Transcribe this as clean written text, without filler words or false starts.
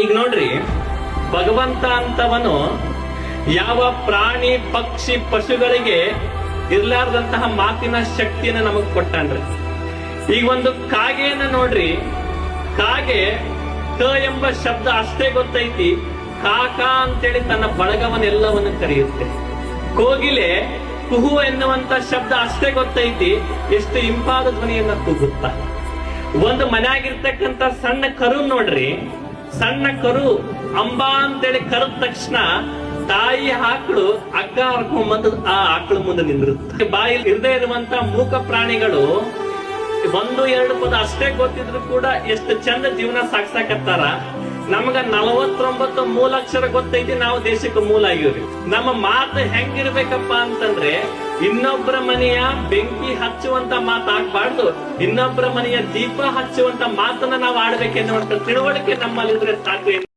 ಈಗ ನೋಡ್ರಿ, ಭಗವಂತ ಅಂತವನು ಯಾವ ಪ್ರಾಣಿ ಪಕ್ಷಿ ಪಶುಗಳಿಗೆ ಇರ್ಲಾರ್ದಂತಹ ಮಾತಿನ ಶಕ್ತಿಯನ್ನ ನಮಗ್ ಕೊಟ್ಟಾನ್ರಿ. ಈಗ ಒಂದು ಕಾಗೆಯನ್ನ ನೋಡ್ರಿ, ಕಾಗೆ ಕ ಎಂಬ ಶಬ್ದ ಅಷ್ಟೇ ಗೊತ್ತೈತಿ, ಕಾಕ ಅಂತೇಳಿ ತನ್ನ ಬಳಗವನ್ನೆಲ್ಲವನ್ನು ಕರೆಯುತ್ತೆ. ಕೋಗಿಲೆ ಕುಹು ಎನ್ನುವಂತ ಶಬ್ದ ಅಷ್ಟೇ ಗೊತ್ತೈತಿ, ಎಷ್ಟು ಇಂಪಾದ ಧ್ವನಿಯನ್ನ ಕೂಗುತ್ತ. ಒಂದು ಮನೆಯಾಗಿರ್ತಕ್ಕಂತ ಸಣ್ಣ ಕರು ನೋಡ್ರಿ, ಸಣ್ಣ ಕರು ಅಂಬಾ ಅಂತೇಳಿ ಕರೆದ ತಕ್ಷಣ ತಾಯಿ ಆಕಳು ಹಗ್ಗ ಹರ್ಕೊಂಡ್ ಆ ಆಕಳು ಮುಂದೆ ನಿಂದಿರುತ್ತೆ. ಬಾಯಲ್ಲಿ ಇರದೇ ಇರುವಂತ ಮೂಕ ಪ್ರಾಣಿಗಳು ಒಂದು ಎರಡು ಪದ ಅಷ್ಟೇ ಗೊತ್ತಿದ್ರು ಕೂಡ ಎಷ್ಟು ಚಂದ ಜೀವನ ಸಾಗ್ಸಾಕತ್ತಾರ. ನಮಗ 49 ಮೂಲಕ್ಷರ ಗೊತ್ತೈತಿ, ನಾವು ದೇಶಕ್ಕೆ ಮೂಲ ಆಗಿವ್ರಿ. ನಮ್ಮ ಮಾತು ಹೆಂಗಿರ್ಬೇಕಪ್ಪ ಅಂತಂದ್ರೆ, ಇನ್ನೊಬ್ಬರ ಮನೆಯ ಬೆಂಕಿ ಹಚ್ಚುವಂತ ಮಾತಾಗ್ಬಾರ್ದು, ಇನ್ನೊಬ್ಬರ ಮನೆಯ ದೀಪ ಹಚ್ಚುವಂತ ಮಾತನ್ನ ನಾವು ಆಡ್ಬೇಕೆನ್ನುವಂತ ತಿಳುವಳಿಕೆ ನಮ್ಮಲ್ಲಿದ್ರೆ ಸಾಕು.